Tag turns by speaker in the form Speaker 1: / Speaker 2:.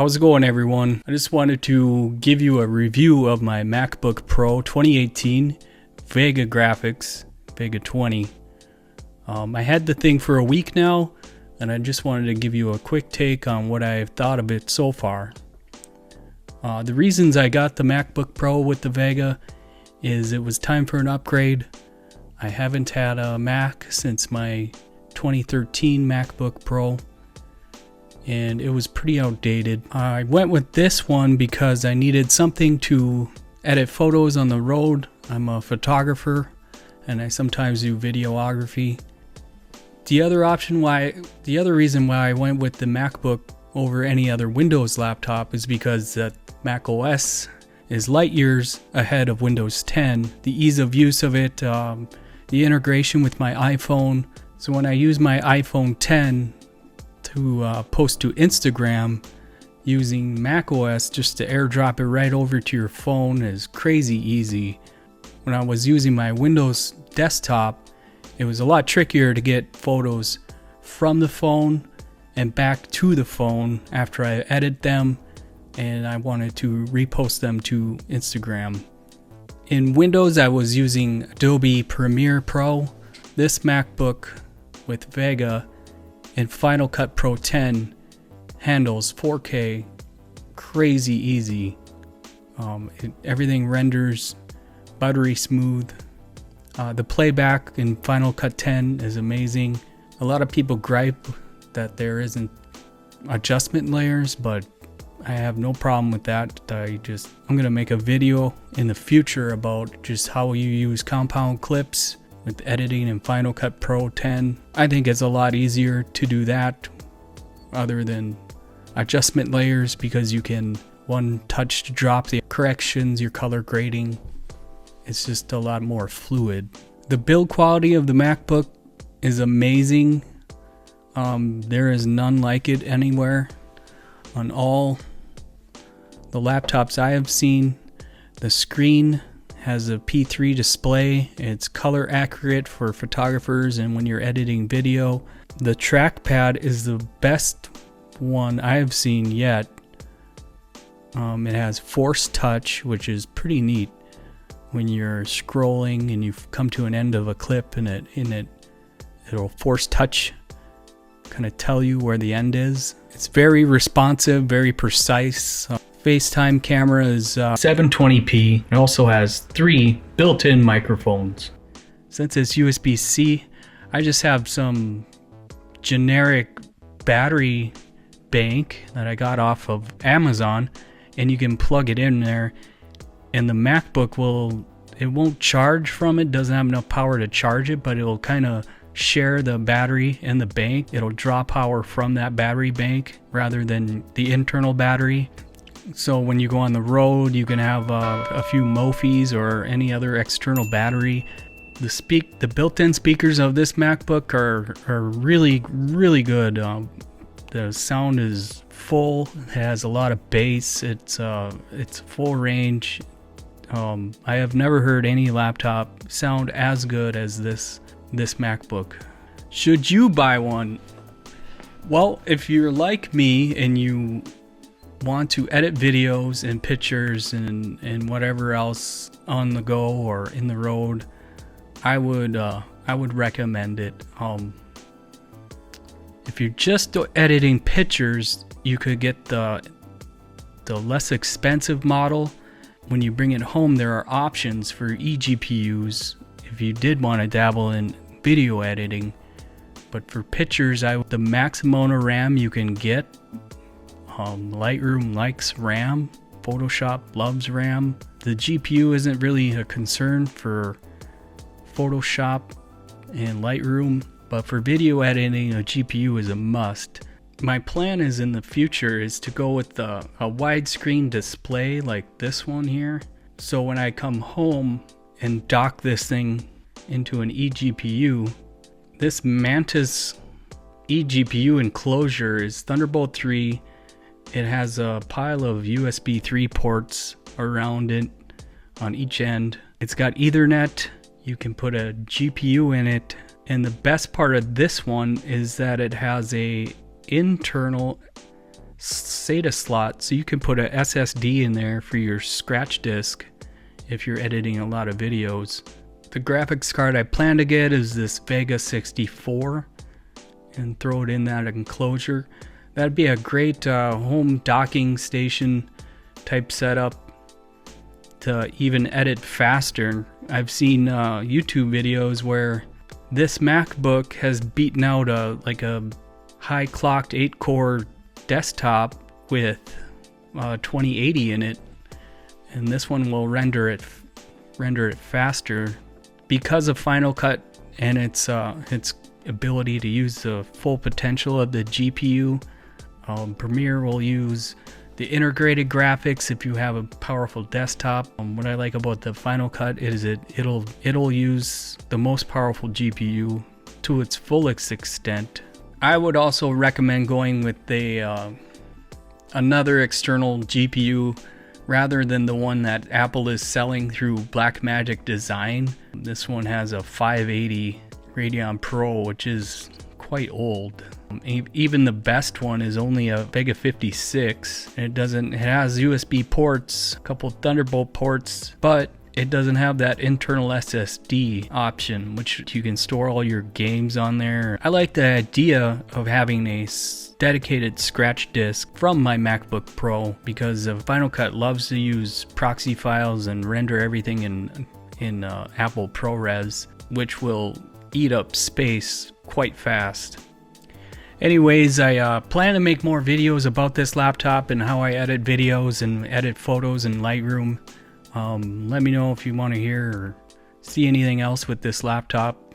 Speaker 1: How's it going, everyone? I just wanted to give you a review of my MacBook Pro 2018 Vega graphics, Vega 20. I had the thing for a week now, and I just wanted to give you a quick take on what I've thought of it so far. The reasons I got the MacBook Pro with the Vega is it was time for an upgrade. I haven't had a Mac since my 2013 MacBook Pro, and it was pretty outdated. I went with this one because I needed something to edit photos on the road. I'm a photographer and I sometimes do videography. The other reason why I went with the MacBook over any other Windows laptop is because the Mac OS is light years ahead of Windows 10. The ease of use of it, the integration with my iPhone. So when I use my iPhone 10 to post to Instagram using Mac OS, just to airdrop it right over to your phone is crazy easy. When I was using my Windows desktop, it was a lot trickier to get photos from the phone and back to the phone after I edit them and I wanted to repost them to Instagram. In Windows, I was using Adobe Premiere Pro. This MacBook with Vega and Final Cut Pro 10 handles 4K crazy easy. Everything renders buttery smooth. The playback in Final Cut 10 is amazing. A lot of people gripe that there isn't adjustment layers, but I have no problem with that. I'm gonna make a video in the future about just how you use compound clips with editing in Final Cut Pro 10. I think it's a lot easier to do that other than adjustment layers, because you can one touch to drop the corrections, your color grading. It's just a lot more fluid. The build quality of the MacBook is amazing. There is none like it anywhere. On all the laptops I have seen, the screen has a P3 display. It's color accurate for photographers and when you're editing video. The trackpad is the best one I have seen yet. It has force touch, which is pretty neat. When you're scrolling and you've come to an end of a clip and it'll force touch, kind of tell you where the end is. It's very responsive, very precise. Facetime camera is 720p. It also has 3 built-in microphones. Since it's USB-C, I just have some generic battery bank that I got off of Amazon, and you can plug it in there, and the MacBook won't charge from it, doesn't have enough power to charge it, but it'll kind of share the battery and the bank. It'll draw power from that battery bank rather than the internal battery. So when you go on the road, you can have a few Mofis or any other external battery. The built-in speakers of this MacBook are really, really good. The sound is full. It has a lot of bass. It's full range. I have never heard any laptop sound as good as this MacBook. Should you buy one? Well, if you're like me and you want to edit videos and pictures and whatever else on the go or in the road, I would recommend it. If you're just editing pictures, you could get the less expensive model. When you bring it home, there are options for eGPUs if you did want to dabble in video editing. But for pictures, the max amount of RAM you can get. Lightroom likes RAM. Photoshop loves RAM. The GPU isn't really a concern for Photoshop and Lightroom, but for video editing, a GPU is a must. My plan is in the future is to go with a widescreen display like this one here. So when I come home and dock this thing into an eGPU, this Mantis eGPU enclosure is Thunderbolt 3. It has a pile of USB 3 ports around it on each end. It's got Ethernet. You can put a GPU in it. And the best part of this one is that it has a internal Sata slot, so you can put a SSD in there for your scratch disk if you're editing a lot of videos. The graphics card I plan to get is this Vega 64 and throw it in that enclosure. That'd be a great home docking station type setup to even edit faster. I've seen YouTube videos where this MacBook has beaten out a high clocked 8-core desktop with 2080 in it, and this one will render it faster because of Final Cut and its ability to use the full potential of the GPU. Premiere will use the integrated graphics if you have a powerful desktop. What I like about the Final Cut is it'll use the most powerful GPU to its fullest extent. I would also recommend going with another external GPU rather than the one that Apple is selling through Blackmagic Design. This one has a 580 Radeon Pro, which is quite old. Even the best one is only a Vega 56. It has USB ports, a couple Thunderbolt ports, but it doesn't have that internal SSD option, which you can store all your games on there. I like the idea of having a dedicated scratch disk from my MacBook Pro because Final Cut loves to use proxy files and render everything in Apple ProRes, which will eat up space quite fast. Anyways, I plan to make more videos about this laptop and how I edit videos and edit photos in Lightroom. Let me know if you want to hear or see anything else with this laptop.